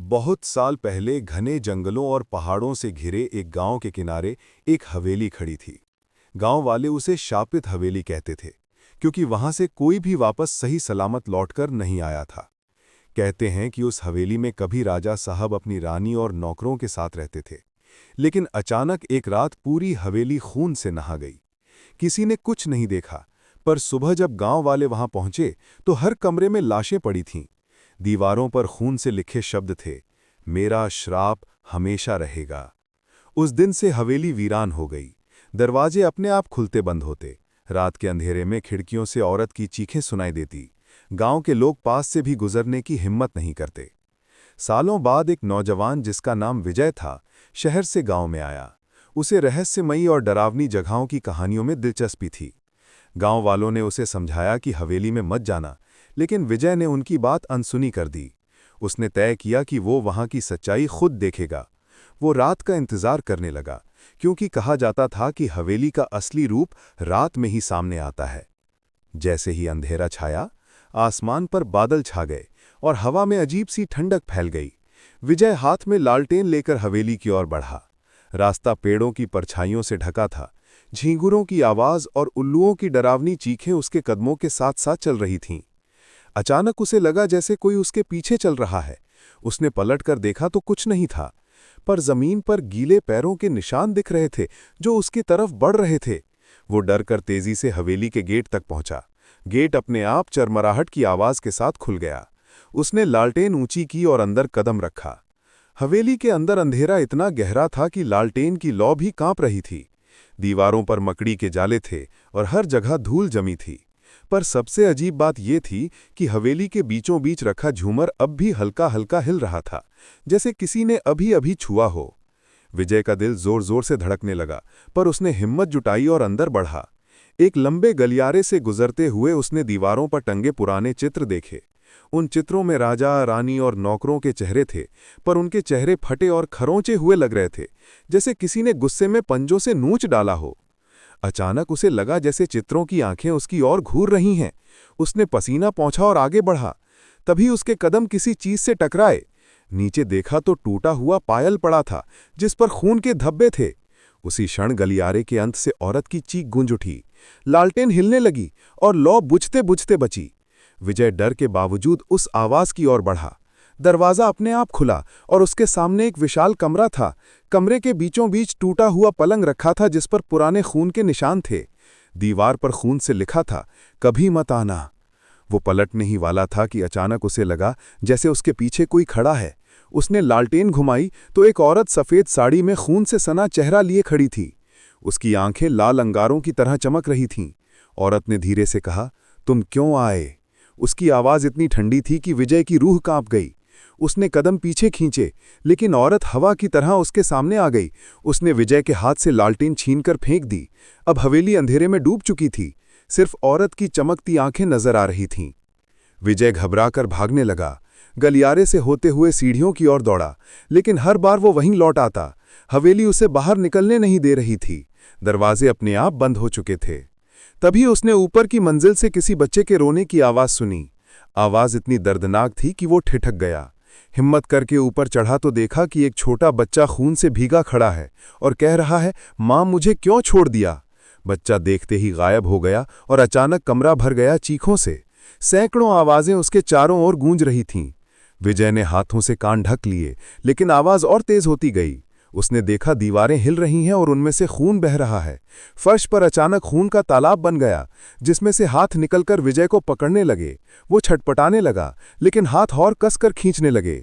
बहुत साल पहले घने जंगलों और पहाड़ों से घिरे एक गांव के किनारे एक हवेली खड़ी थी। गांव वाले उसे शापित हवेली कहते थे, क्योंकि वहां से कोई भी वापस सही सलामत लौटकर नहीं आया था। कहते हैं कि उस हवेली में कभी राजा साहब अपनी रानी और नौकरों के साथ रहते थे, लेकिन अचानक एक रात पूरी हवेली खून से नहा गई। किसी ने कुछ नहीं देखा, पर सुबह जब गांव वाले वहां पहुंचे तो हर कमरे में लाशें पड़ी थीं। दीवारों पर खून से लिखे शब्द थे, मेरा श्राप हमेशा रहेगा। उस दिन से हवेली वीरान हो गई। दरवाजे अपने आप खुलते बंद होते। रात के अंधेरे में खिड़कियों से औरत की चीखें सुनाई देती। गांव के लोग पास से भी गुजरने की हिम्मत नहीं करते। सालों बाद एक नौजवान जिसका नाम विजय था, शहर से गांव में आया। उसे रहस्यमयी और डरावनी जगहों की कहानियों में दिलचस्पी थी। गांव वालों ने उसे समझाया कि हवेली में मत जाना, लेकिन विजय ने उनकी बात अनसुनी कर दी। उसने तय किया कि वो वहां की सच्चाई खुद देखेगा। वो रात का इंतजार करने लगा, क्योंकि कहा जाता था कि हवेली का असली रूप रात में ही सामने आता है। जैसे ही अंधेरा छाया, आसमान पर बादल छा गए और हवा में अजीब सी ठंडक फैल गई। विजय हाथ में लालटेन लेकर हवेली की ओर बढ़ा। रास्ता पेड़ों की परछाइयों से ढका था। झींगुरों की आवाज और उल्लुओं की डरावनी चीखें उसके कदमों के साथ साथ चल रही थीं। अचानक उसे लगा जैसे कोई उसके पीछे चल रहा है। उसने पलटकर देखा तो कुछ नहीं था, पर जमीन पर गीले पैरों के निशान दिख रहे थे जो उसकी तरफ बढ़ रहे थे। वो डर कर तेजी से हवेली के गेट तक पहुंचा। गेट अपने आप चरमराहट की आवाज के साथ खुल गया। उसने लालटेन ऊंची की और अंदर कदम रखा। हवेली के अंदर अंधेरा इतना गहरा था कि लालटेन की लौ भी कांप रही थी। दीवारों पर मकड़ी के जाले थे और हर जगह धूल जमी थी। पर सबसे अजीब बात यह थी कि हवेली के बीचों बीच रखा झूमर अब भी हल्का हल्का हिल रहा था, जैसे किसी ने अभी अभी छुआ हो। विजय का दिल जोर जोर से धड़कने लगा, पर उसने हिम्मत जुटाई और अंदर बढ़ा। एक लंबे गलियारे से गुजरते हुए उसने दीवारों पर टंगे पुराने चित्र देखे। उन चित्रों में राजा, रानी और नौकरों के चेहरे थे, पर उनके चेहरे फटे और खरोंचे हुए लग रहे थे, जैसे किसी ने गुस्से में पंजों से नोच डाला हो। अचानक उसे लगा जैसे चित्रों की आंखें उसकी ओर घूर रही हैं। उसने पसीना पोंछा और आगे बढ़ा। तभी उसके कदम किसी चीज से टकराए। नीचे देखा तो टूटा हुआ पायल पड़ा था, जिस पर खून के धब्बे थे। उसी क्षण गलियारे के अंत से औरत की चीख गूंज उठी। लालटेन हिलने लगी और लौ बुझते बुझते बची। विजय डर के बावजूद उस आवाज की ओर बढ़ा। दरवाजा अपने आप खुला और उसके सामने एक विशाल कमरा था। कमरे के बीचों बीच टूटा हुआ पलंग रखा था, जिस पर पुराने खून के निशान थे। दीवार पर खून से लिखा था, कभी मत आना। वो पलटने ही वाला था कि अचानक उसे लगा जैसे उसके पीछे कोई खड़ा है। उसने लालटेन घुमाई तो एक औरत सफेद साड़ी में खून से सना चेहरा लिए खड़ी थी। उसकी आंखें लाल अंगारों की तरह चमक रही थीं। औरत ने धीरे से कहा, तुम क्यों आए? उसकी आवाज इतनी ठंडी थी कि विजय की रूह कांप गई। उसने कदम पीछे खींचे, लेकिन औरत हवा की तरह उसके सामने आ गई। उसने विजय के हाथ से लालटेन छीनकर फेंक दी। अब हवेली अंधेरे में डूब चुकी थी। सिर्फ औरत की चमकती आंखें नजर आ रही थीं। विजय घबराकर भागने लगा। गलियारे से होते हुए सीढ़ियों की ओर दौड़ा, लेकिन हर बार वो वहीं लौट आता। हवेली उसे बाहर निकलने नहीं दे रही थी। दरवाजे अपने आप बंद हो चुके थे। तभी उसने ऊपर की मंजिल से किसी बच्चे के रोने की आवाज सुनी। आवाज इतनी दर्दनाक थी कि वो ठिठक गया। हिम्मत करके ऊपर चढ़ा तो देखा कि एक छोटा बच्चा खून से भीगा खड़ा है और कह रहा है, मां मुझे क्यों छोड़ दिया? बच्चा देखते ही गायब हो गया और अचानक कमरा भर गया चीखों से। सैकड़ों आवाजें उसके चारों ओर गूंज रही थीं। विजय ने हाथों से कान ढक लिए, लेकिन आवाज और तेज होती गई। उसने देखा दीवारें हिल रही हैं और उनमें से खून बह रहा है। फर्श पर अचानक खून का तालाब बन गया, जिसमें से हाथ निकलकर विजय को पकड़ने लगे। वो छटपटाने लगा, लेकिन हाथ और कसकर खींचने लगे।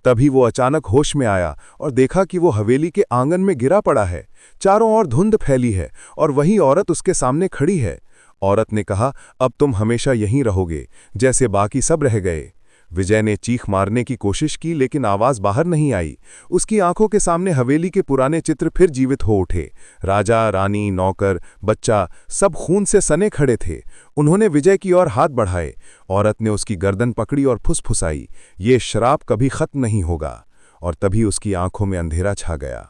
तभी वो अचानक होश में आया और देखा कि वो हवेली के आंगन में गिरा पड़ा है। चारों ओर धुंध फैली है और वही औरत उसके सामने खड़ी है। औरत ने कहा, अब तुम हमेशा यहीं रहोगे, जैसे बाकी सब रह गए। विजय ने चीख मारने की कोशिश की, लेकिन आवाज बाहर नहीं आई। उसकी आंखों के सामने हवेली के पुराने चित्र फिर जीवित हो उठे। राजा, रानी, नौकर, बच्चा सब खून से सने खड़े थे। उन्होंने विजय की ओर हाथ बढ़ाए। औरत ने उसकी गर्दन पकड़ी और फुसफुसाई, ये श्राप कभी खत्म नहीं होगा। और तभी उसकी आंखों में अंधेरा छा गया।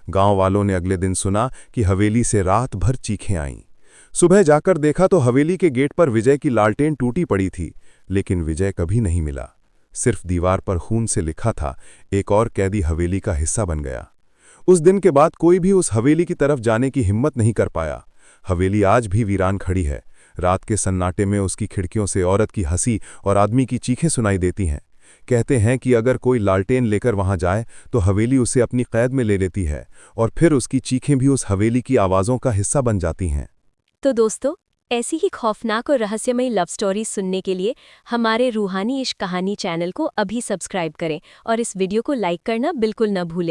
गांव वालों ने अगले दिन सुना कि हवेली से रात भर चीखें आईं। सुबह जाकर देखा तो हवेली के गेट पर विजय की लालटेन टूटी पड़ी थी, लेकिन विजय कभी नहीं मिला। सिर्फ दीवार पर खून से लिखा था, एक और कैदी हवेली का हिस्सा बन गया। उस दिन के बाद कोई भी उस हवेली की तरफ जाने की हिम्मत नहीं कर पाया। हवेली आज भी वीरान खड़ी है। रात के सन्नाटे में उसकी खिड़कियों से औरत की हंसी और आदमी की चीखें सुनाई देती हैं। कहते हैं कि अगर कोई लालटेन लेकर वहां जाए तो हवेली उसे अपनी कैद में ले लेती है और फिर उसकी चीखें भी उस हवेली की आवाज़ों का हिस्सा बन जाती हैं। तो दोस्तों, ऐसी ही खौफनाक और रहस्यमयी लव स्टोरी सुनने के लिए हमारे रूहानी इश्क कहानी चैनल को अभी सब्सक्राइब करें और इस वीडियो को लाइक करना बिल्कुल न भूलें।